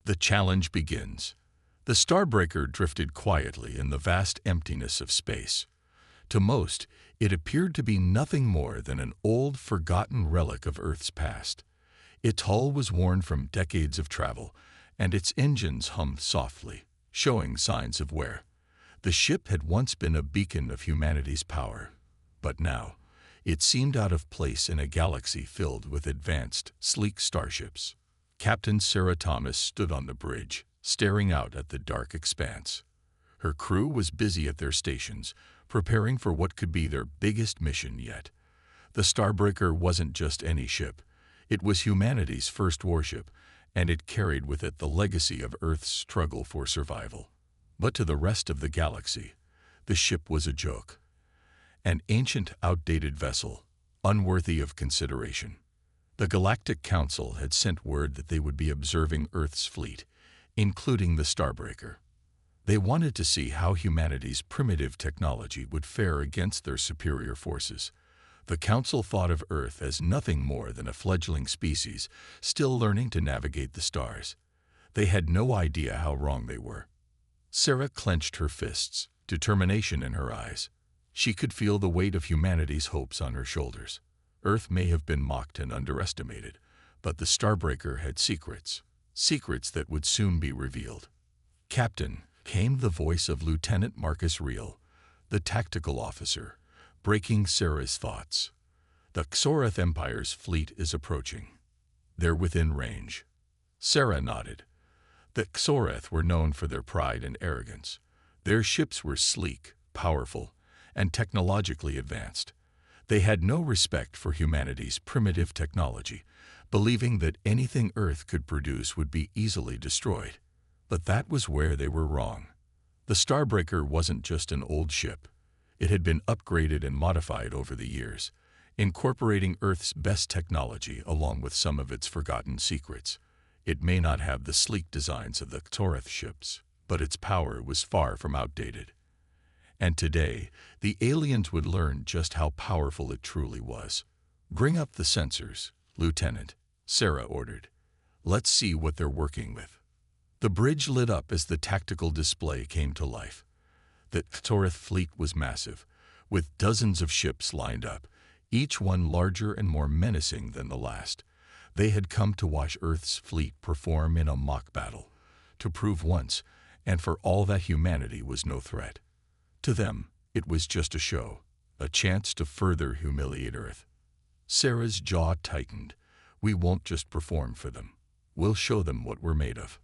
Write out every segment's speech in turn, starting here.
The challenge begins. The Starbreaker drifted quietly in the vast emptiness of space. To most, it appeared to be nothing more than an old, forgotten relic of Earth's past. Its hull was worn from decades of travel, and its engines hummed softly, showing signs of wear. The ship had once been a beacon of humanity's power, but now it seemed out of place in a galaxy filled with advanced, sleek starships. Captain Sarah Thomas stood on the bridge, staring out at the dark expanse. Her crew was busy at their stations, preparing for what could be their biggest mission yet. The Starbreaker wasn't just any ship. It was humanity's first warship, and it carried with it the legacy of Earth's struggle for survival. But to the rest of the galaxy, the ship was a joke. An ancient, outdated vessel, unworthy of consideration. The Galactic Council had sent word that they would be observing Earth's fleet, including the Starbreaker. They wanted to see how humanity's primitive technology would fare against their superior forces. The Council thought of Earth as nothing more than a fledgling species, still learning to navigate the stars. They had no idea how wrong they were. Sarah clenched her fists, determination in her eyes. She could feel the weight of humanity's hopes on her shoulders. Earth may have been mocked and underestimated, but the Starbreaker had secrets that would soon be revealed. Captain, came the voice of Lieutenant Marcus Reel, the tactical officer, breaking Sarah's thoughts. The Xoreth Empire's fleet is approaching. They're within range. Sarah nodded. The Xoreth were known for their pride and arrogance. Their ships were sleek, powerful, and technologically advanced. They had no respect for humanity's primitive technology, believing that anything Earth could produce would be easily destroyed. But that was where they were wrong. The Starbreaker wasn't just an old ship. It had been upgraded and modified over the years, incorporating Earth's best technology along with some of its forgotten secrets. It may not have the sleek designs of the Xoreth ships, but its power was far from outdated. And today, the aliens would learn just how powerful it truly was. "Bring up the sensors, Lieutenant," Sarah ordered. "Let's see what they're working with." The bridge lit up as the tactical display came to life. The Xoreth fleet was massive, with dozens of ships lined up, each one larger and more menacing than the last. They had come to watch Earth's fleet perform in a mock battle, to prove once and for all that humanity was no threat. To them, it was just a show, a chance to further humiliate Earth. Sarah's jaw tightened. "We won't just perform for them. We'll show them what we're made of."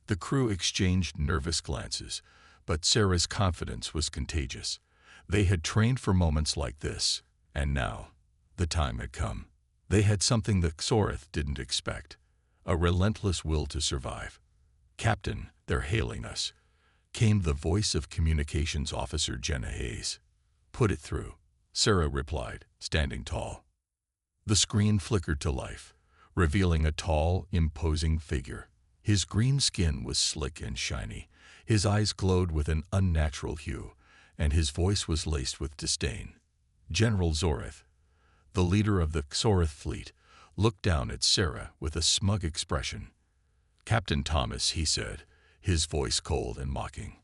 The crew exchanged nervous glances, but Sarah's confidence was contagious. They had trained for moments like this, and now, the time had come. They had something the Xoreth didn't expect, a relentless will to survive. "Captain, they're hailing us," came the voice of Communications Officer Jenna Hayes. "Put it through," Sarah replied, standing tall. The screen flickered to life, revealing a tall, imposing figure. His green skin was slick and shiny, his eyes glowed with an unnatural hue, and his voice was laced with disdain. General Zoreth, the leader of the Xoreth fleet, looked down at Sarah with a smug expression. "Captain Thomas," he said, his voice cold and mocking,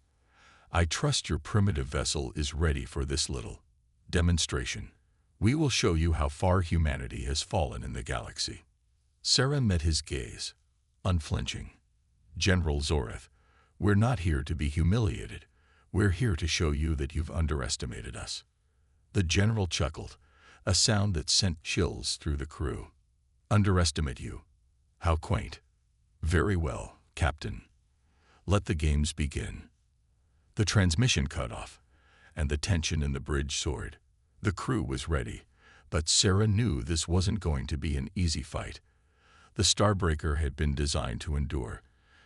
"I trust your primitive vessel is ready for this little demonstration. We will show you how far humanity has fallen in the galaxy." Sarah met his gaze, unflinching. "General Zoreth, we're not here to be humiliated. We're here to show you that you've underestimated us." The general chuckled, a sound that sent chills through the crew. "Underestimate you? How quaint." "Very well, Captain. Let the games begin." The transmission cut off, and the tension in the bridge soared. The crew was ready, but Sarah knew this wasn't going to be an easy fight. The Starbreaker had been designed to endure,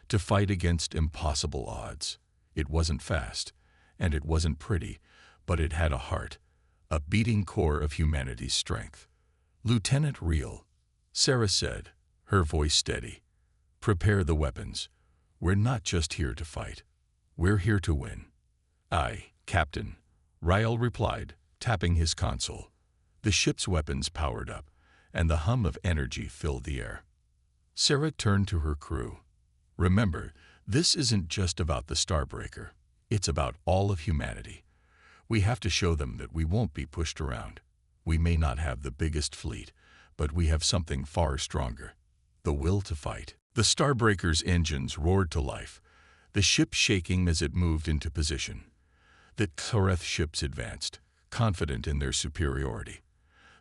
to fight against impossible odds. It wasn't fast, and it wasn't pretty, but it had a heart, a beating core of humanity's strength. "Lieutenant Reel," Sarah said, her voice steady, "prepare the weapons. We're not just here to fight. We're here to win." "Aye, Captain," Ryle replied, tapping his console. The ship's weapons powered up, and the hum of energy filled the air. Sarah turned to her crew. Remember, this isn't just about the Starbreaker. It's about all of humanity. We have to show them that we won't be pushed around. We may not have the biggest fleet, but we have something far stronger: the will to fight. The Starbreaker's engines roared to life, the ship shaking as it moved into position. The Xoreth ships advanced, confident in their superiority.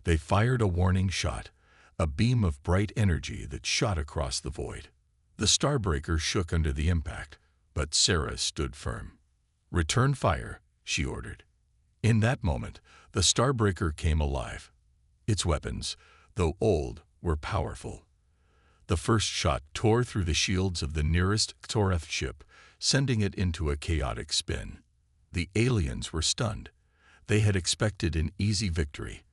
They fired a warning shot, a beam of bright energy that shot across the void. The Starbreaker shook under the impact, but Sarah stood firm. "Return fire," she ordered. In that moment, the Starbreaker came alive. Its weapons, though old, were powerful. The first shot tore through the shields of the nearest Xoreth ship, sending it into a chaotic spin. The aliens were stunned. They had expected an easy victory,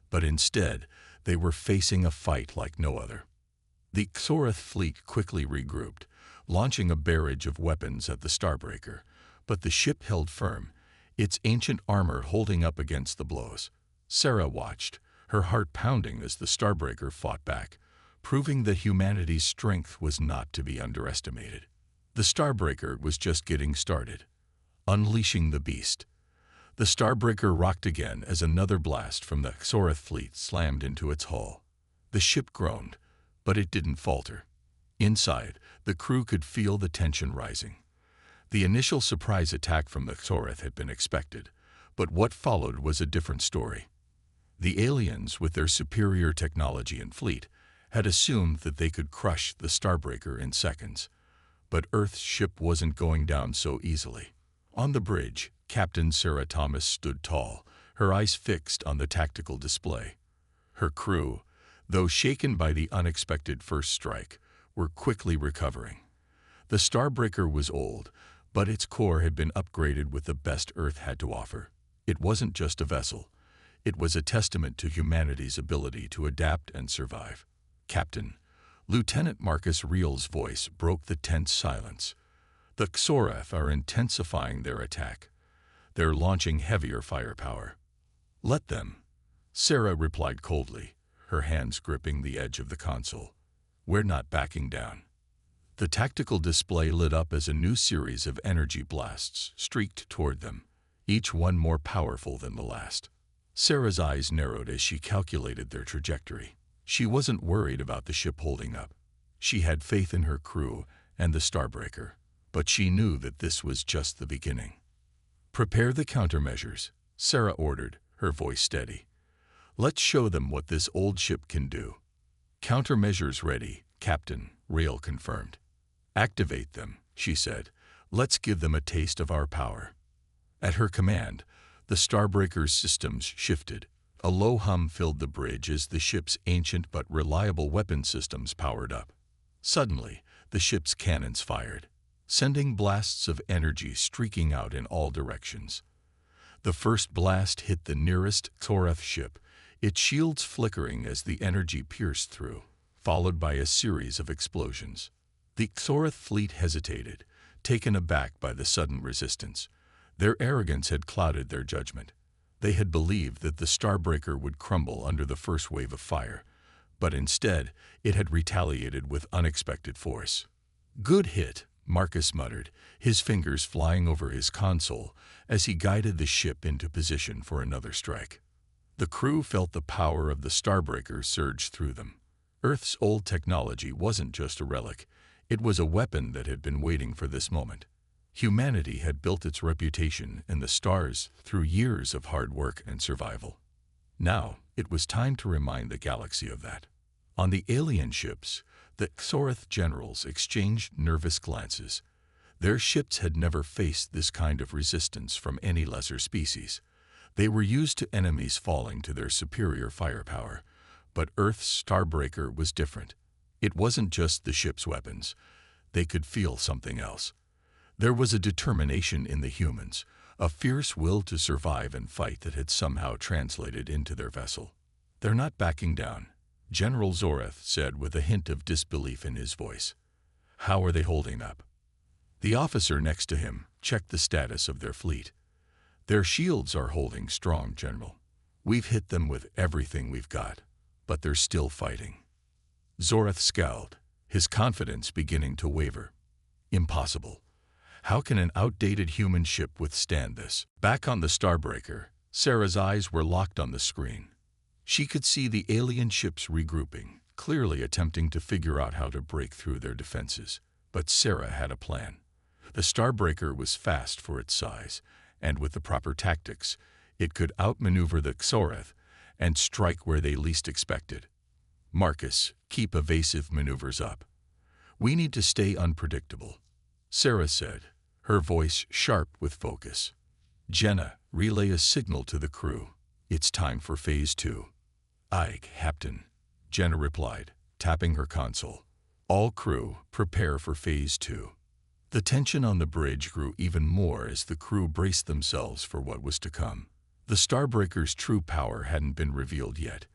but instead they were facing a fight like no other. The Xoreth fleet quickly regrouped, launching a barrage of weapons at the Starbreaker, but the ship held firm, its ancient armor holding up against the blows. Sarah watched, her heart pounding as the Starbreaker fought back, proving that humanity's strength was not to be underestimated. The Starbreaker was just getting started, unleashing the beast. The Starbreaker rocked again as another blast from the Xoreth fleet slammed into its hull. The ship groaned, but it didn't falter. Inside, the crew could feel the tension rising. The initial surprise attack from the Xoreth had been expected, but what followed was a different story. The aliens, with their superior technology and fleet, had assumed that they could crush the Starbreaker in seconds. But Earth's ship wasn't going down so easily. On the bridge, Captain Sarah Thomas stood tall, her eyes fixed on the tactical display. Her crew, though shaken by the unexpected first strike, were quickly recovering. The Starbreaker was old, but its core had been upgraded with the best Earth had to offer. It wasn't just a vessel. It was a testament to humanity's ability to adapt and survive. "Captain," Lieutenant Marcus Reel's voice broke the tense silence. "The Xoreth are intensifying their attack. They're launching heavier firepower." "Let them," Sarah replied coldly, her hands gripping the edge of the console. "We're not backing down." The tactical display lit up as a new series of energy blasts streaked toward them, each one more powerful than the last. Sarah's eyes narrowed as she calculated their trajectory. She wasn't worried about the ship holding up. She had faith in her crew and the Starbreaker, but she knew that this was just the beginning. "Prepare the countermeasures," Sarah ordered, her voice steady. "Let's show them what this old ship can do." "Countermeasures ready, Captain," Reel confirmed. "Activate them," she said. "Let's give them a taste of our power." At her command, the Starbreaker's systems shifted. A low hum filled the bridge as the ship's ancient but reliable weapon systems powered up. Suddenly, the ship's cannons fired, sending blasts of energy streaking out in all directions. The first blast hit the nearest Xoreth ship, its shields flickering as the energy pierced through, followed by a series of explosions. The Xoreth fleet hesitated, taken aback by the sudden resistance. Their arrogance had clouded their judgment. They had believed that the Starbreaker would crumble under the first wave of fire, but instead it had retaliated with unexpected force. "Good hit," Marcus muttered, his fingers flying over his console as he guided the ship into position for another strike. The crew felt the power of the Starbreaker surge through them. Earth's old technology wasn't just a relic. It was a weapon that had been waiting for this moment. Humanity had built its reputation in the stars through years of hard work and survival. Now, it was time to remind the galaxy of that. On the alien ships, the Xoreth generals exchanged nervous glances. Their ships had never faced this kind of resistance from any lesser species. They were used to enemies falling to their superior firepower, but Earth's Starbreaker was different. It wasn't just the ship's weapons. They could feel something else. There was a determination in the humans, a fierce will to survive and fight that had somehow translated into their vessel. "They're not backing down," General Xoreth said with a hint of disbelief in his voice. "How are they holding up?" The officer next to him checked the status of their fleet. "Their shields are holding strong, General. We've hit them with everything we've got, but they're still fighting." Xoreth scowled, his confidence beginning to waver. Impossible. How can an outdated human ship withstand this? Back on the Starbreaker, Sarah's eyes were locked on the screen. She could see the alien ships regrouping, clearly attempting to figure out how to break through their defenses. But Sarah had a plan. The Starbreaker was fast for its size, and with the proper tactics, it could outmaneuver the Xoreth and strike where they least expected. Marcus, keep evasive maneuvers up. We need to stay unpredictable, Sarah said, her voice sharp with focus. Jenna, relay a signal to the crew. It's time for Phase 2. Aye, Captain, Jenna replied, tapping her console. All crew, prepare for Phase 2. The tension on the bridge grew even more as the crew braced themselves for what was to come. The Starbreaker's true power hadn't been revealed yet.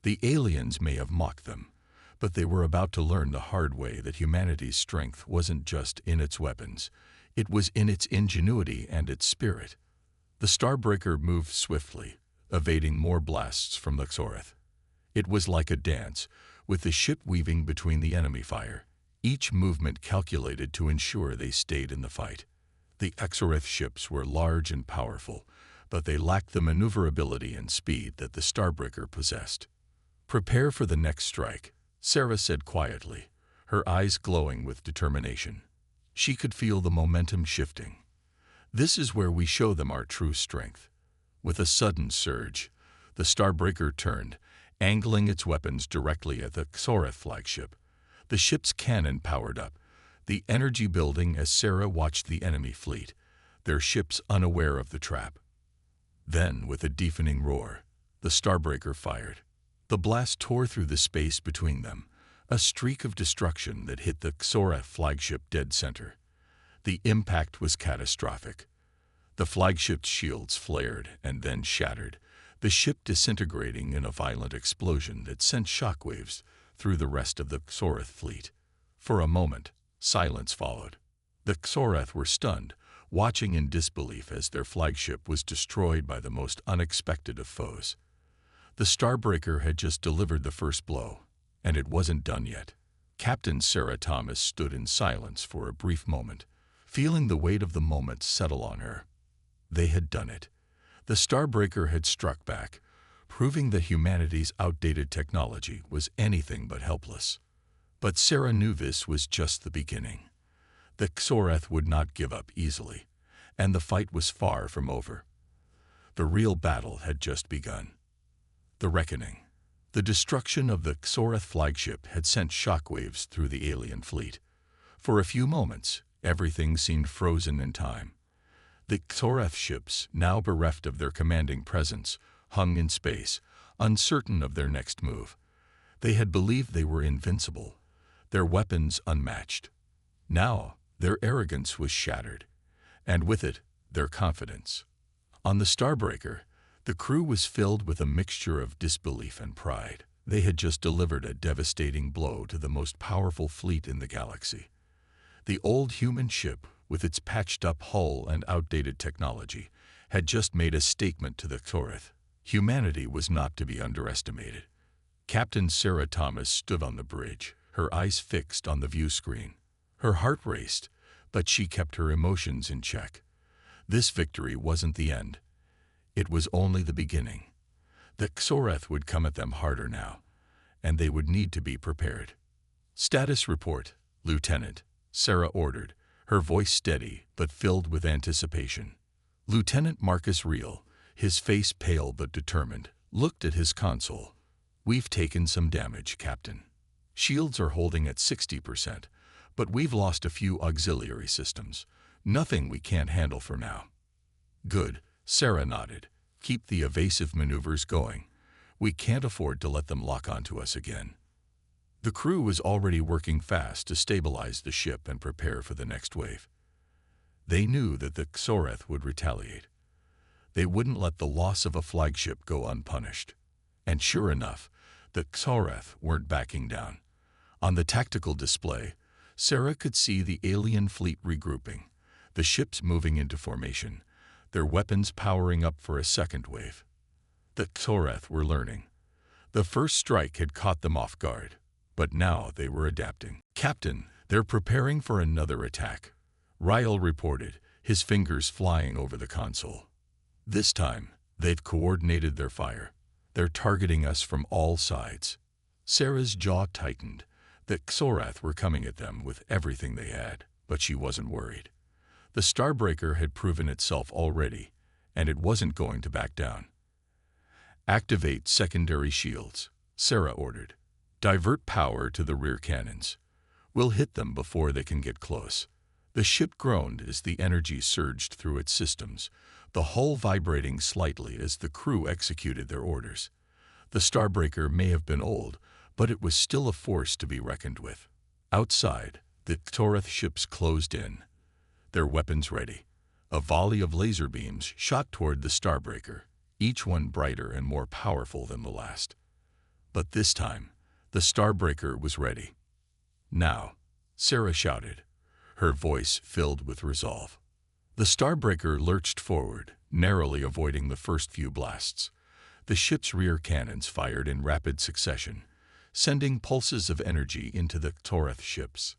The aliens may have mocked them, but they were about to learn the hard way that humanity's strength wasn't just in its weapons. It was in its ingenuity and its spirit. The Starbreaker moved swiftly, evading more blasts from the Xoreth. It was like a dance, with the ship weaving between the enemy fire, each movement calculated to ensure they stayed in the fight. The Xoreth ships were large and powerful, but they lacked the maneuverability and speed that the Starbreaker possessed. Prepare for the next strike, Sarah said quietly, her eyes glowing with determination. She could feel the momentum shifting. This is where we show them our true strength. With a sudden surge, the Starbreaker turned, angling its weapons directly at the Xoreth flagship. The ship's cannon powered up, the energy building as Sarah watched the enemy fleet, their ships unaware of the trap. Then, with a deafening roar, the Starbreaker fired. The blast tore through the space between them, a streak of destruction that hit the Xoreth flagship dead center. The impact was catastrophic. The flagship's shields flared and then shattered, the ship disintegrating in a violent explosion that sent shockwaves through the rest of the Xoreth fleet. For a moment, silence followed. The Xoreth were stunned, watching in disbelief as their flagship was destroyed by the most unexpected of foes. The Starbreaker had just delivered the first blow, and it wasn't done yet. Captain Sarah Thomas stood in silence for a brief moment, feeling the weight of the moment settle on her. They had done it. The Starbreaker had struck back, proving that humanity's outdated technology was anything but helpless. But Sarah knew this was just the beginning. The Xoreth would not give up easily, and the fight was far from over. The real battle had just begun. The reckoning. The destruction of the Xoreth flagship had sent shockwaves through the alien fleet. For a few moments, everything seemed frozen in time. The Xoreth ships, now bereft of their commanding presence, hung in space, uncertain of their next move. They had believed they were invincible, their weapons unmatched. Now, their arrogance was shattered, and with it, their confidence. On the Starbreaker, the crew was filled with a mixture of disbelief and pride. They had just delivered a devastating blow to the most powerful fleet in the galaxy. The old human ship, with its patched-up hull and outdated technology, had just made a statement to the Xoreth. Humanity was not to be underestimated. Captain Sarah Thomas stood on the bridge, her eyes fixed on the view screen. Her heart raced, but she kept her emotions in check. This victory wasn't the end. It was only the beginning. The Xoreth would come at them harder now, and they would need to be prepared. Status report, Lieutenant, Sarah ordered, her voice steady but filled with anticipation. Lieutenant Marcus Reel, his face pale but determined, looked at his console. We've taken some damage, Captain. Shields are holding at 60%, but we've lost a few auxiliary systems. Nothing we can't handle for now. Good, Sarah nodded. Keep the evasive maneuvers going. We can't afford to let them lock onto us again. The crew was already working fast to stabilize the ship and prepare for the next wave. They knew that the Xoreth would retaliate. They wouldn't let the loss of a flagship go unpunished. And sure enough, the Xoreth weren't backing down. On the tactical display, Sarah could see the alien fleet regrouping, the ships moving into formation, their weapons powering up for a second wave. The Xoreth were learning. The first strike had caught them off guard, but now they were adapting. Captain, They're preparing for another attack, Ryle reported, his fingers flying over the console. This time, they've coordinated their fire. They're targeting us from all sides. Sarah's jaw tightened. The Xoreth were coming at them with everything they had, but she wasn't worried. The Starbreaker had proven itself already, and it wasn't going to back down. Activate secondary shields, Sarah ordered. Divert power to the rear cannons. We'll hit them before they can get close. The ship groaned as the energy surged through its systems, the hull vibrating slightly as the crew executed their orders. The Starbreaker may have been old, but it was still a force to be reckoned with. Outside, the Xoreth ships closed in, their weapons ready. A volley of laser beams shot toward the Starbreaker, each one brighter and more powerful than the last. But this time, the Starbreaker was ready. Now, Sarah shouted, her voice filled with resolve. The Starbreaker lurched forward, narrowly avoiding the first few blasts. The ship's rear cannons fired in rapid succession, sending pulses of energy into the Xoreth ships.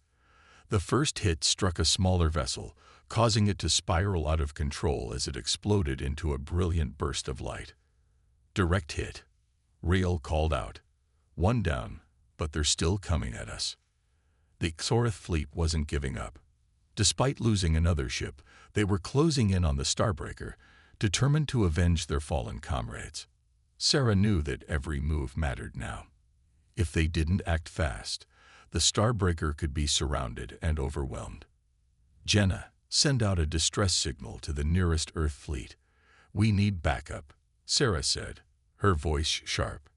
The first hit struck a smaller vessel, causing it to spiral out of control as it exploded into a brilliant burst of light. Direct hit, Ryle called out. One down, but they're still coming at us. The Xoreth fleet wasn't giving up. Despite losing another ship, they were closing in on the Starbreaker, determined to avenge their fallen comrades. Sarah knew that every move mattered now. If they didn't act fast, the Starbreaker could be surrounded and overwhelmed. Jenna, send out a distress signal to the nearest Earth fleet. We need backup, Sarah said, her voice sharp.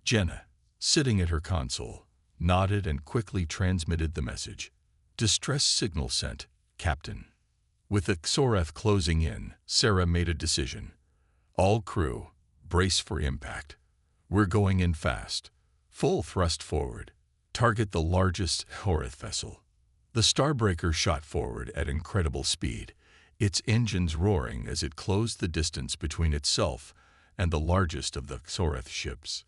Jenna, sitting at her console, nodded and quickly transmitted the message. Distress signal sent, Captain. With the Xoreth closing in, Sarah made a decision. All crew, brace for impact. We're going in fast. Full thrust forward. Target the largest Xoreth vessel. The Starbreaker shot forward at incredible speed, its engines roaring as it closed the distance between itself and the largest of the Xoreth ships.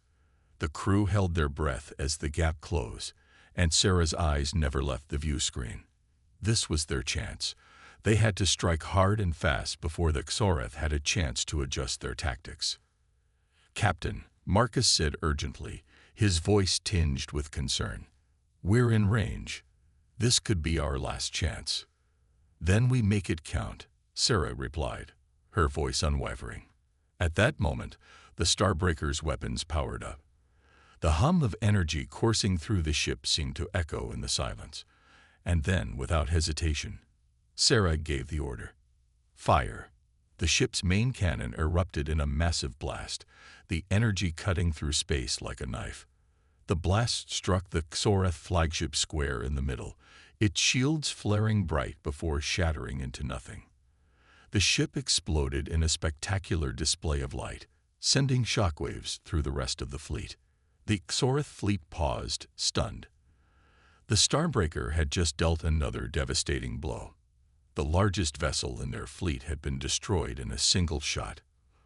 The crew held their breath as the gap closed, and Sarah's eyes never left the view screen. This was their chance. They had to strike hard and fast before the Xoreth had a chance to adjust their tactics. Captain, Marcus said urgently, his voice tinged with concern. We're in range. This could be our last chance. Then we make it count, Sarah replied, her voice unwavering. At that moment, the Starbreaker's weapons powered up. The hum of energy coursing through the ship seemed to echo in the silence. And then, without hesitation, Sarah gave the order. Fire. The ship's main cannon erupted in a massive blast, the energy cutting through space like a knife. The blast struck the Xoreth flagship square in the middle, its shields flaring bright before shattering into nothing. The ship exploded in a spectacular display of light, sending shockwaves through the rest of the fleet. The Xoreth fleet paused, stunned. The Starbreaker had just dealt another devastating blow. The largest vessel in their fleet had been destroyed in a single shot.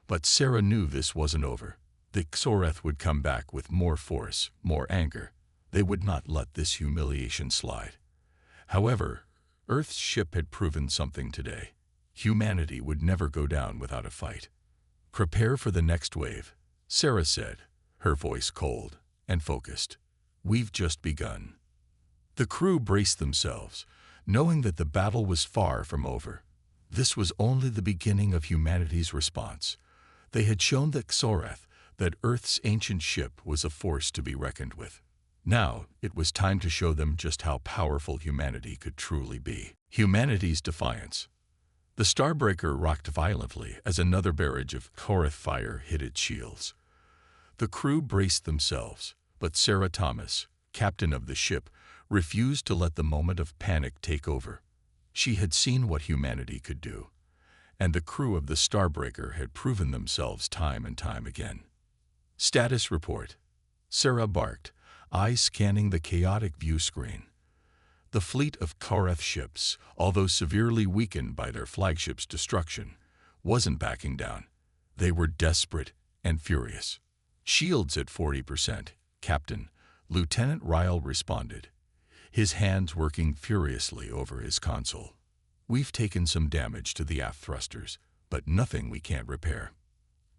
But Sarah knew this wasn't over. The Xoreth would come back with more force, more anger. They would not let this humiliation slide. However, Earth's ship had proven something today. Humanity would never go down without a fight. Prepare for the next wave, Sarah said, her voice cold and focused. We've just begun. The crew braced themselves, knowing that the battle was far from over. This was only the beginning of humanity's response. They had shown the Xoreth that Earth's ancient ship was a force to be reckoned with. Now, it was time to show them just how powerful humanity could truly be. Humanity's defiance. The Starbreaker rocked violently as another barrage of Xoreth fire hit its shields. The crew braced themselves, but Sarah Thomas, captain of the ship, refused to let the moment of panic take over. She had seen what humanity could do, and the crew of the Starbreaker had proven themselves time and time again. Status report. Sarah barked, eyes scanning the chaotic view screen. The fleet of Xoreth ships, although severely weakened by their flagship's destruction, wasn't backing down. They were desperate and furious. Shields at 40%, Captain, Lieutenant Ryle responded. his hands working furiously over his console. "We've taken some damage to the aft thrusters, but nothing we can't repair."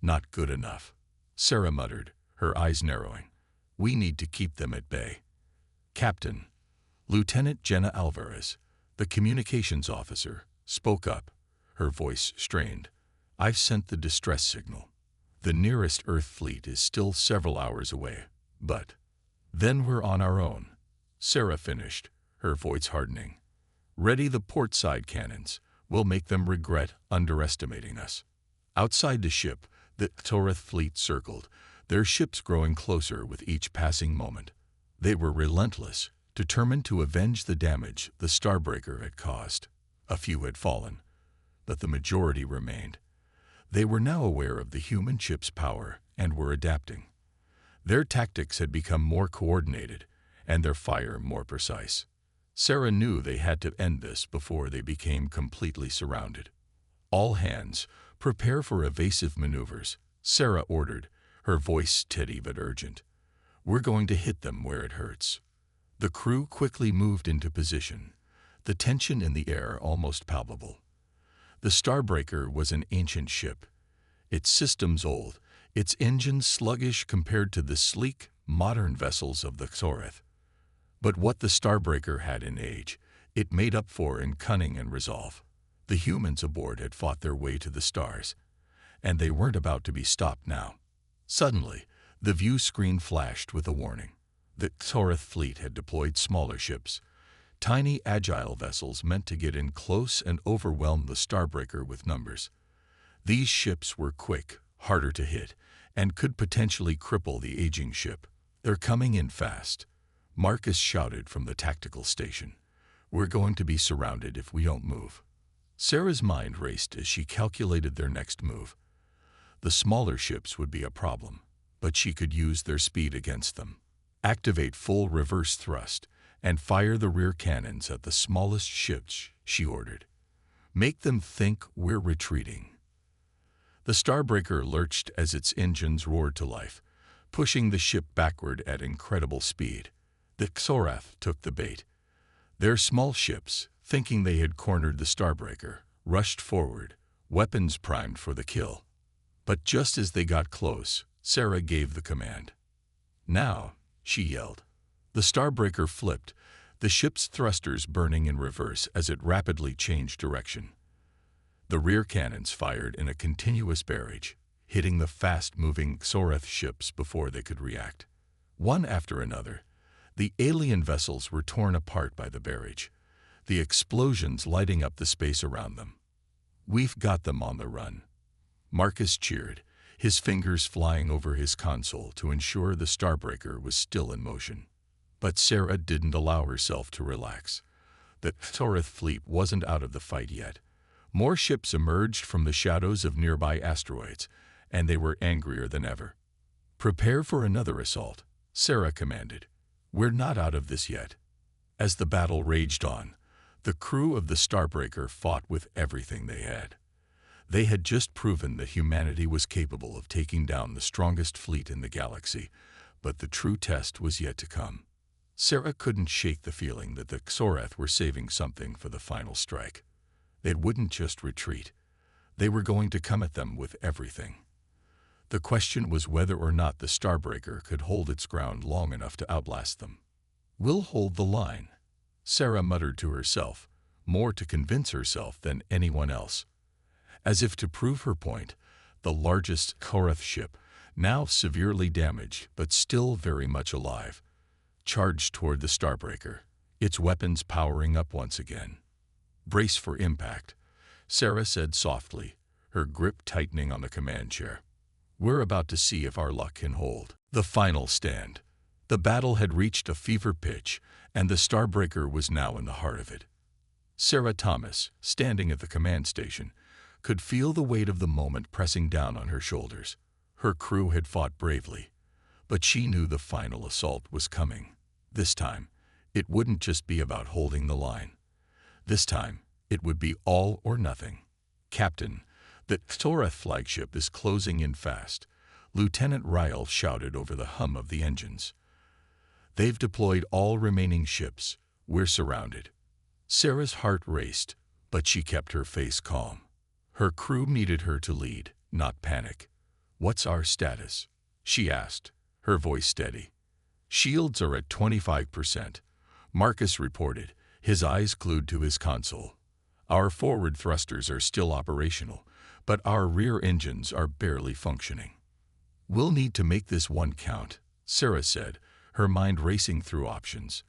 "Not good enough," Sarah muttered, her eyes narrowing. "We need to keep them at bay." "Captain," Lieutenant Jenna Alvarez, the communications officer, spoke up, her voice strained. "I've sent the distress signal. The nearest Earth fleet is still several hours away, but then we're on our own," Sarah finished, her voice hardening. "Ready the port side cannons. We'll make them regret underestimating us." Outside the ship, the Toreth fleet circled, their ships growing closer with each passing moment. They were relentless, determined to avenge the damage the Starbreaker had caused. A few had fallen, but the majority remained. They were now aware of the human ship's power and were adapting. Their tactics had become more coordinated and their fire more precise. Sarah knew they had to end this before they became completely surrounded. "All hands, prepare for evasive maneuvers," Sarah ordered, her voice steady but urgent. "We're going to hit them where it hurts." The crew quickly moved into position, the tension in the air almost palpable. The Starbreaker was an ancient ship, its systems old, its engines sluggish compared to the sleek, modern vessels of the Toreth. But what the Starbreaker had in age, it made up for in cunning and resolve. The humans aboard had fought their way to the stars, and they weren't about to be stopped now. Suddenly, the view screen flashed with a warning. The Toreth fleet had deployed smaller ships, tiny, agile vessels meant to get in close and overwhelm the Starbreaker with numbers. These ships were quick, harder to hit, and could potentially cripple the aging ship. "They're coming in fast," Marcus shouted from the tactical station. "We're going to be surrounded if we don't move." Sarah's mind raced as she calculated their next move. The smaller ships would be a problem, but she could use their speed against them. "Activate full reverse thrust and fire the rear cannons at the smallest ships," she ordered. "Make them think we're retreating." The Starbreaker lurched as its engines roared to life, pushing the ship backward at incredible speed. The Xoreth took the bait. Their small ships, thinking they had cornered the Starbreaker, rushed forward, weapons primed for the kill. But just as they got close, Sarah gave the command. "Now," she yelled. The Starbreaker flipped, the ship's thrusters burning in reverse as it rapidly changed direction. The rear cannons fired in a continuous barrage, hitting the fast-moving Xoreth ships before they could react. One after another, the alien vessels were torn apart by the barrage, the explosions lighting up the space around them. "We've got them on the run," Marcus cheered, his fingers flying over his console to ensure the Starbreaker was still in motion. But Sarah didn't allow herself to relax. The Toreth fleet wasn't out of the fight yet. More ships emerged from the shadows of nearby asteroids, and they were angrier than ever. "Prepare for another assault," Sarah commanded. "We're not out of this yet." As the battle raged on, the crew of the Starbreaker fought with everything they had. They had just proven that humanity was capable of taking down the strongest fleet in the galaxy, but the true test was yet to come. Sarah couldn't shake the feeling that the Xoreth were saving something for the final strike. They wouldn't just retreat. They were going to come at them with everything. The question was whether or not the Starbreaker could hold its ground long enough to outlast them. "We'll hold the line," Sarah muttered to herself, more to convince herself than anyone else. As if to prove her point, the largest Xoreth ship, now severely damaged but still very much alive, charged toward the Starbreaker, its weapons powering up once again. "Brace for impact," Sarah said softly, her grip tightening on the command chair. "We're about to see if our luck can hold." The final stand. The battle had reached a fever pitch, and the Starbreaker was now in the heart of it. Sarah Thomas, standing at the command station, could feel the weight of the moment pressing down on her shoulders. Her crew had fought bravely, but she knew the final assault was coming. This time, it wouldn't just be about holding the line. This time, it would be all or nothing. "Captain, the Toreth flagship is closing in fast," Lieutenant Ryle shouted over the hum of the engines. "They've deployed all remaining ships. We're surrounded. Sarah's heart raced, but she kept her face calm. Her crew needed her to lead, not panic. "What's our status?" she asked, her voice steady. "Shields are at 25%, Marcus reported, his eyes glued to his console. "Our forward thrusters are still operational, but our rear engines are barely functioning." "We'll need to make this one count," Sarah said, her mind racing through options.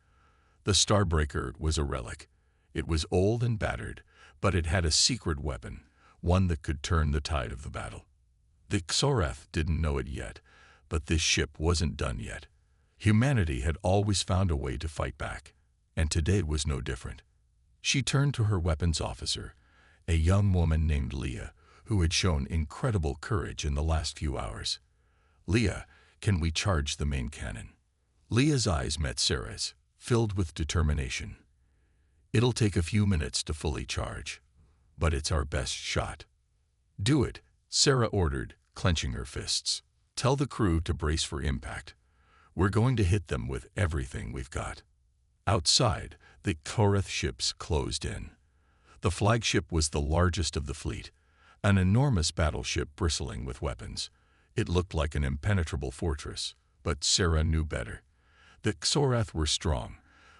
The Starbreaker was a relic. It was old and battered, but it had a secret weapon, one that could turn the tide of the battle. The Xoreth didn't know it yet, but this ship wasn't done yet. Humanity had always found a way to fight back, and today was no different. She turned to her weapons officer, a young woman named Leah, who had shown incredible courage in the last few hours. "Leah, can we charge the main cannon?" Leah's eyes met Sarah's, filled with determination. "It'll take a few minutes to fully charge, but it's our best shot." "Do it," Sarah ordered, clenching her fists. "Tell the crew to brace for impact. We're going to hit them with everything we've got." Outside, the Xoreth ships closed in. The flagship was the largest of the fleet, an enormous battleship bristling with weapons. It looked like an impenetrable fortress, but Sarah knew better. The Xoreth were strong,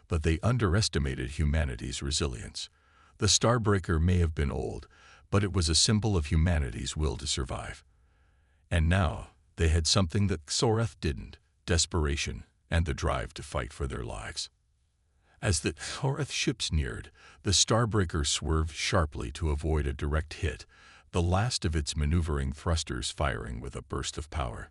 but they underestimated humanity's resilience. The Starbreaker may have been old, but it was a symbol of humanity's will to survive. And now, they had something that Xoreth didn't: desperation and the drive to fight for their lives. As the Xoreth ships neared, the Starbreaker swerved sharply to avoid a direct hit, the last of its maneuvering thrusters firing with a burst of power.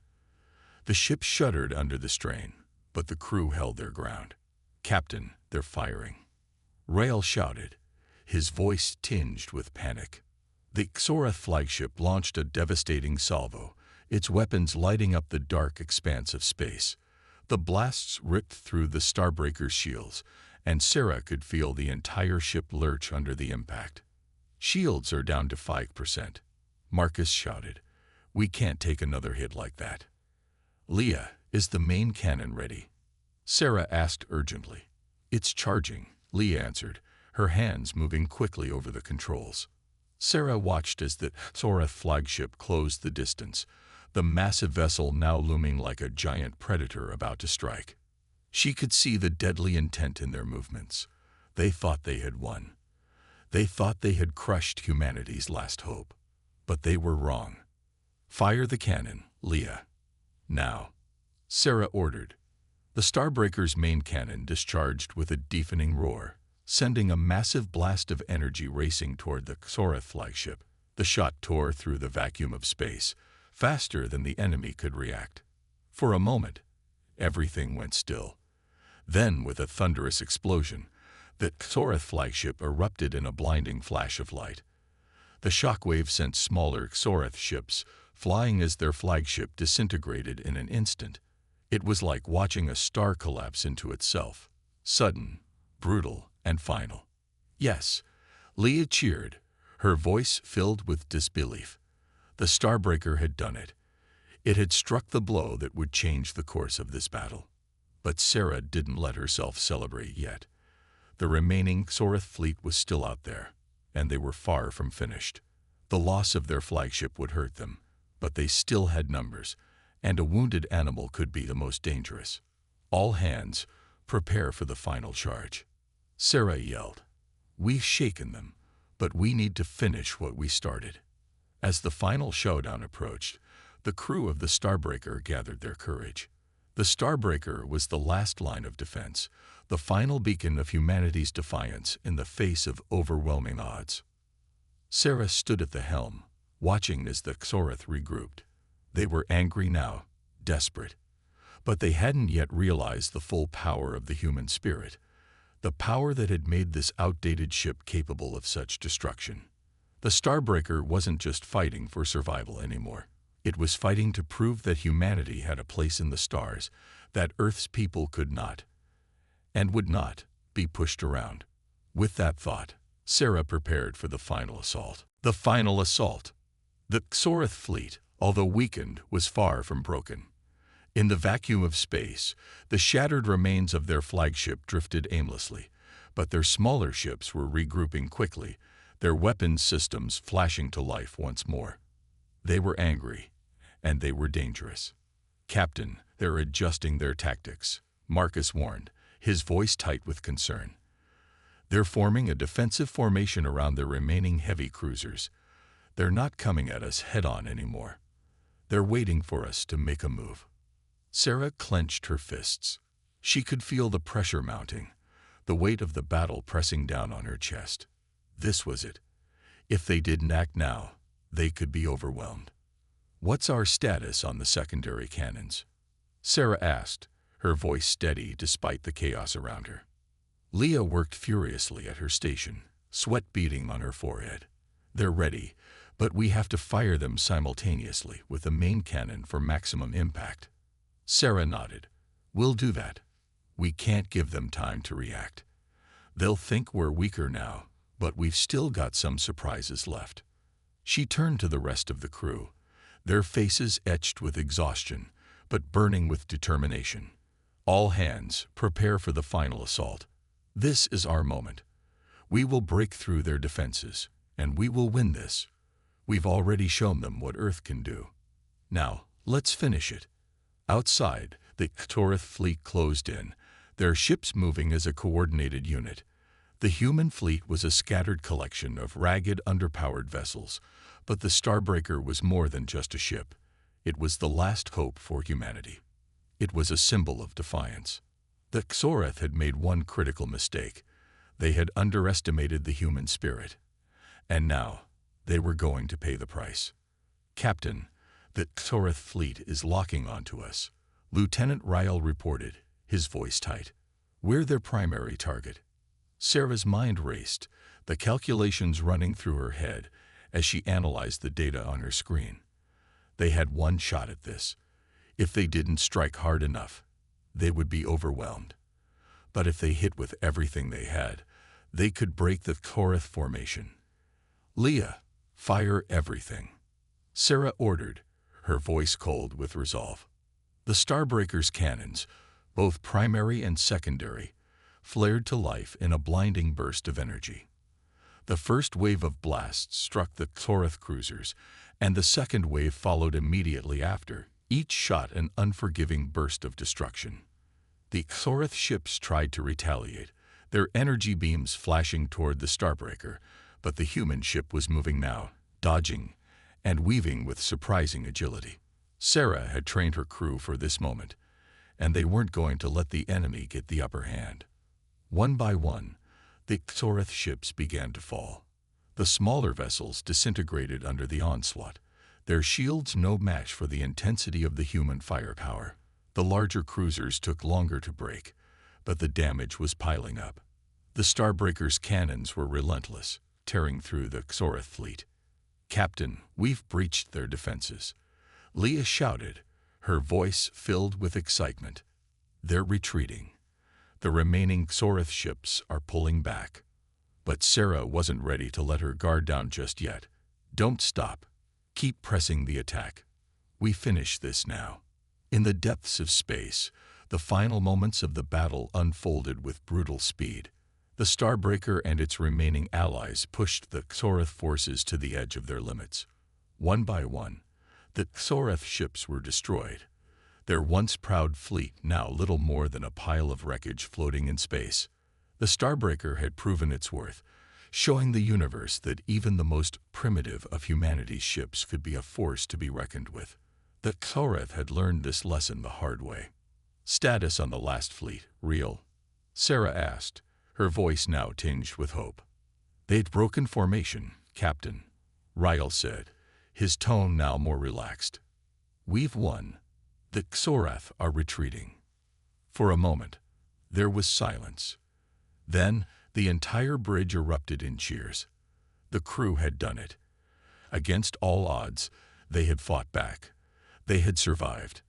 The ship shuddered under the strain, but the crew held their ground. "Captain, they're firing," Rael shouted, his voice tinged with panic. The Xoreth flagship launched a devastating salvo, its weapons lighting up the dark expanse of space. The blasts ripped through the Starbreaker's shields, and Sarah could feel the entire ship lurch under the impact. "Shields are down to 5%, Marcus shouted. "We can't take another hit like that." "Leah, is the main cannon ready?" Sarah asked urgently. "It's charging," Leah answered, her hands moving quickly over the controls. Sarah watched as the Xoreth flagship closed the distance, the massive vessel now looming like a giant predator about to strike. She could see the deadly intent in their movements. They thought they had won. They thought they had crushed humanity's last hope. But they were wrong. "Fire the cannon, Leah." "Now," Sarah ordered. The Starbreaker's main cannon discharged with a deafening roar, sending a massive blast of energy racing toward the Xoreth flagship. The shot tore through the vacuum of space, faster than the enemy could react. For a moment, everything went still. Then, with a thunderous explosion, the Xoreth flagship erupted in a blinding flash of light. The shockwave sent smaller Xoreth ships flying as their flagship disintegrated in an instant. It was like watching a star collapse into itself, sudden, brutal, and final. "Yes," Leah cheered, her voice filled with disbelief. The Starbreaker had done it. It had struck the blow that would change the course of this battle. But Sarah didn't let herself celebrate yet. The remaining Xoreth fleet was still out there, and they were far from finished. The loss of their flagship would hurt them, but they still had numbers, and a wounded animal could be the most dangerous. "All hands, prepare for the final charge," Sarah yelled. "We've shaken them, but we need to finish what we started." As the final showdown approached, the crew of the Starbreaker gathered their courage. The Starbreaker was the last line of defense, the final beacon of humanity's defiance in the face of overwhelming odds. Sarah stood at the helm, watching as the Xoreth regrouped. They were angry now, desperate. But they hadn't yet realized the full power of the human spirit, the power that had made this outdated ship capable of such destruction. The Starbreaker wasn't just fighting for survival anymore. It was fighting to prove that humanity had a place in the stars, that Earth's people could not, and would not, be pushed around. With that thought, Sarah prepared for the final assault. The final assault. The Xoreth fleet, although weakened, was far from broken. In the vacuum of space, the shattered remains of their flagship drifted aimlessly, but their smaller ships were regrouping quickly, their weapons systems flashing to life once more. They were angry, and they were dangerous. "Captain, they're adjusting their tactics," Marcus warned, his voice tight with concern. "They're forming a defensive formation around their remaining heavy cruisers. They're not coming at us head-on anymore. They're waiting for us to make a move." Sarah clenched her fists. She could feel the pressure mounting, the weight of the battle pressing down on her chest. This was it. If they didn't act now, they could be overwhelmed. "What's our status on the secondary cannons?" Sarah asked, her voice steady despite the chaos around her. Leah worked furiously at her station, sweat beading on her forehead. "They're ready, but we have to fire them simultaneously with the main cannon for maximum impact." Sarah nodded. "We'll do that. We can't give them time to react. They'll think we're weaker now, but we've still got some surprises left." She turned to the rest of the crew, their faces etched with exhaustion, but burning with determination. "All hands, prepare for the final assault. This is our moment. We will break through their defenses, and we will win this. We've already shown them what Earth can do. Now, let's finish it." Outside, the Torith fleet closed in, their ships moving as a coordinated unit. The human fleet was a scattered collection of ragged, underpowered vessels, but the Starbreaker was more than just a ship. It was the last hope for humanity. It was a symbol of defiance. The Xoreth had made one critical mistake. They had underestimated the human spirit. And now, they were going to pay the price. "Captain, the Xoreth fleet is locking onto us," Lieutenant Ryle reported, his voice tight. "We're their primary target." Sarah's mind raced, the calculations running through her head as she analyzed the data on her screen. They had one shot at this. If they didn't strike hard enough, they would be overwhelmed. But if they hit with everything they had, they could break the Xoreth formation. "Leah, fire everything," Sarah ordered, her voice cold with resolve. The Starbreaker's cannons, both primary and secondary, flared to life in a blinding burst of energy. The first wave of blasts struck the Xoreth cruisers, and the second wave followed immediately after, each shot an unforgiving burst of destruction. The Xoreth ships tried to retaliate, their energy beams flashing toward the Starbreaker, but the human ship was moving now, dodging, and weaving with surprising agility. Sarah had trained her crew for this moment, and they weren't going to let the enemy get the upper hand. One by one, the Xoreth ships began to fall. The smaller vessels disintegrated under the onslaught, their shields no match for the intensity of the human firepower. The larger cruisers took longer to break, but the damage was piling up. The Starbreaker's cannons were relentless, tearing through the Xoreth fleet. "Captain, we've breached their defenses," Leah shouted, her voice filled with excitement. "They're retreating. The remaining Xoreth ships are pulling back." But Sarah wasn't ready to let her guard down just yet. "Don't stop. Keep pressing the attack. We finish this now." In the depths of space, the final moments of the battle unfolded with brutal speed. The Starbreaker and its remaining allies pushed the Xoreth forces to the edge of their limits. One by one, the Xoreth ships were destroyed, their once proud fleet now little more than a pile of wreckage floating in space. The Starbreaker had proven its worth, showing the universe that even the most primitive of humanity's ships could be a force to be reckoned with. The Xoreth had learned this lesson the hard way. "Status on the last fleet, real?" Sarah asked, her voice now tinged with hope. "They'd broken formation, Captain," Ryle said, his tone now more relaxed. "We've won. The Xoreth are retreating." For a moment, there was silence. Then, the entire bridge erupted in cheers. The crew had done it. Against all odds, they had fought back. They had survived,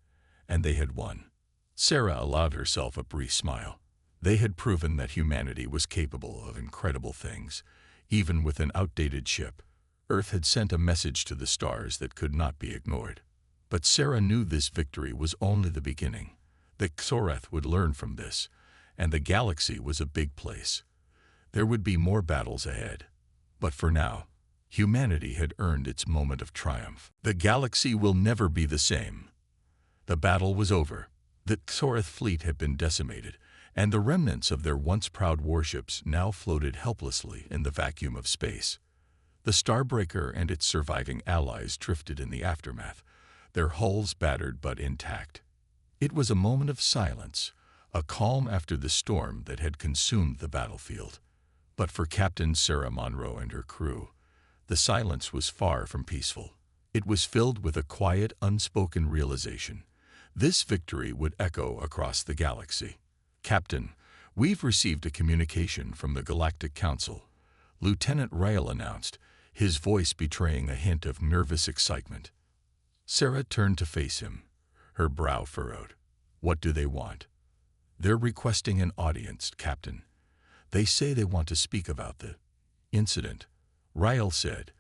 and they had won. Sarah allowed herself a brief smile. They had proven that humanity was capable of incredible things, even with an outdated ship. Earth had sent a message to the stars that could not be ignored. But Sarah knew this victory was only the beginning. The Xoreth would learn from this, and the galaxy was a big place. There would be more battles ahead. But for now, humanity had earned its moment of triumph. The galaxy will never be the same. The battle was over. The Xoreth fleet had been decimated, and the remnants of their once proud warships now floated helplessly in the vacuum of space. The Starbreaker and its surviving allies drifted in the aftermath, their hulls battered but intact. It was a moment of silence, a calm after the storm that had consumed the battlefield. But for Captain Sarah Monroe and her crew, the silence was far from peaceful. It was filled with a quiet, unspoken realization. This victory would echo across the galaxy. "Captain, we've received a communication from the Galactic Council," Lieutenant Rael announced, his voice betraying a hint of nervous excitement. Sarah turned to face him, her brow furrowed. "What do they want?" "They're requesting an audience, Captain. They say they want to speak about the incident," Rael said,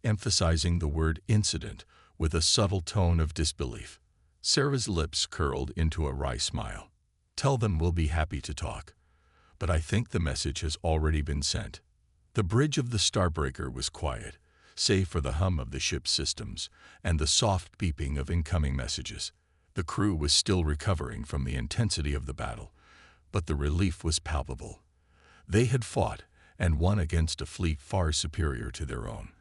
emphasizing the word incident with a subtle tone of disbelief. Sarah's lips curled into a wry smile. "Tell them we'll be happy to talk. But I think the message has already been sent." The bridge of the Starbreaker was quiet, save for the hum of the ship's systems and the soft beeping of incoming messages. The crew was still recovering from the intensity of the battle, but the relief was palpable. They had fought and won against a fleet far superior to their own,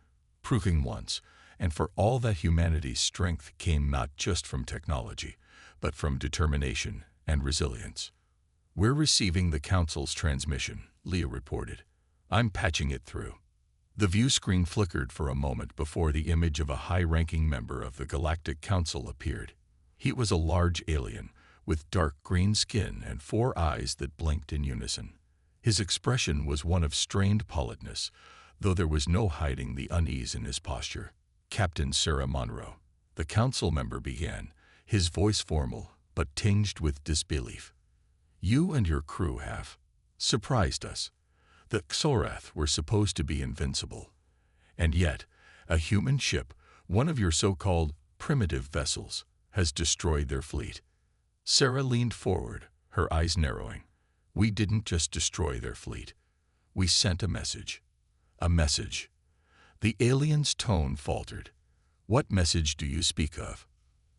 proving once and for all that humanity's strength came not just from technology, but from determination and resilience. "We're receiving the Council's transmission," Leah reported. "I'm patching it through." The view screen flickered for a moment before the image of a high-ranking member of the Galactic Council appeared. He was a large alien, with dark green skin and 4 eyes that blinked in unison. His expression was one of strained politeness, though there was no hiding the unease in his posture. "Captain Sarah Monroe," the council member began, his voice formal but tinged with disbelief. "You and your crew have surprised us. The Xoreth were supposed to be invincible. And yet, a human ship, one of your so-called primitive vessels, has destroyed their fleet." Sarah leaned forward, her eyes narrowing. "We didn't just destroy their fleet. We sent a message." "A message?" The alien's tone faltered. "What message do you speak of?"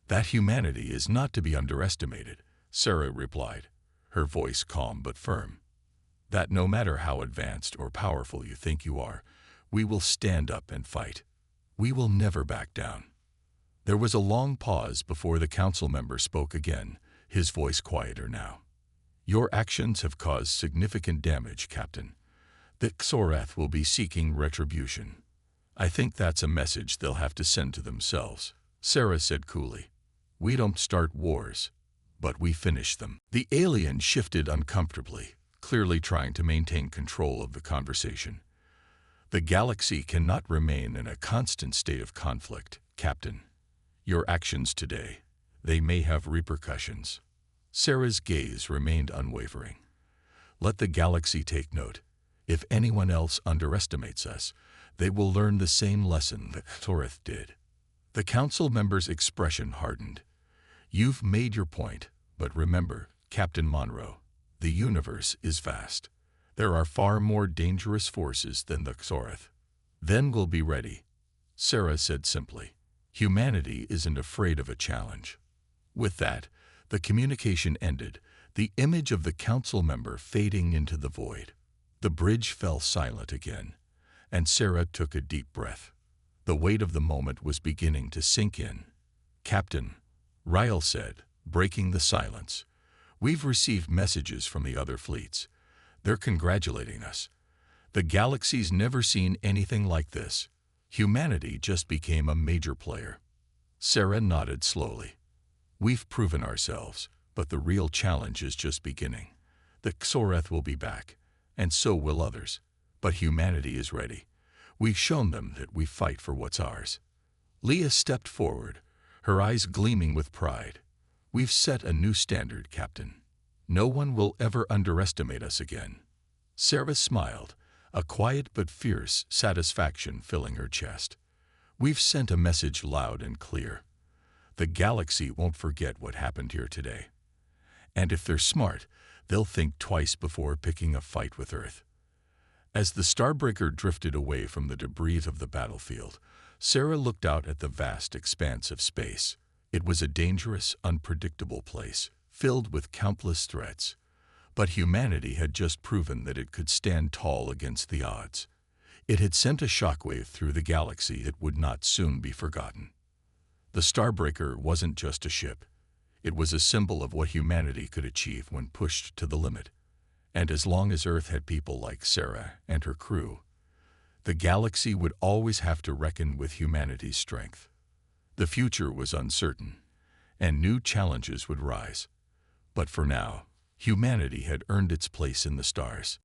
"That humanity is not to be underestimated," Sarah replied, her voice calm but firm. "That no matter how advanced or powerful you think you are, we will stand up and fight. We will never back down." There was a long pause before the council member spoke again, his voice quieter now. "Your actions have caused significant damage, Captain. The Xoreth will be seeking retribution." "I think that's a message they'll have to send to themselves," Sarah said coolly. "We don't start wars, but we finish them." The alien shifted uncomfortably, clearly trying to maintain control of the conversation. "The galaxy cannot remain in a constant state of conflict, Captain. Your actions today, they may have repercussions." Sarah's gaze remained unwavering. "Let the galaxy take note. If anyone else underestimates us, they will learn the same lesson that Xoreth did." The council member's expression hardened. "You've made your point, but remember, Captain Monroe, the universe is vast. There are far more dangerous forces than the Xoreth." "Then we'll be ready," Sarah said simply. "Humanity isn't afraid of a challenge." With that, the communication ended, the image of the council member fading into the void. The bridge fell silent again, and Sarah took a deep breath. The weight of the moment was beginning to sink in. "Captain," Rael said, breaking the silence, "we've received messages from the other fleets. They're congratulating us. The galaxy's never seen anything like this. Humanity just became a major player." Sarah nodded slowly. "We've proven ourselves, but the real challenge is just beginning. The Xoreth will be back, and so will others. But humanity is ready. We've shown them that we fight for what's ours." Leah stepped forward, her eyes gleaming with pride. "We've set a new standard, Captain. No one will ever underestimate us again." Sarah smiled, a quiet but fierce satisfaction filling her chest. "We've sent a message loud and clear. The galaxy won't forget what happened here today. And if they're smart, they'll think twice before picking a fight with Earth." As the Starbreaker drifted away from the debris of the battlefield, Sarah looked out at the vast expanse of space. It was a dangerous, unpredictable place, filled with countless threats. But humanity had just proven that it could stand tall against the odds. It had sent a shockwave through the galaxy that would not soon be forgotten. The Starbreaker wasn't just a ship. It was a symbol of what humanity could achieve when pushed to the limit. And as long as Earth had people like Sarah and her crew, the galaxy would always have to reckon with humanity's strength. The future was uncertain, and new challenges would rise. But for now, humanity had earned its place in the stars.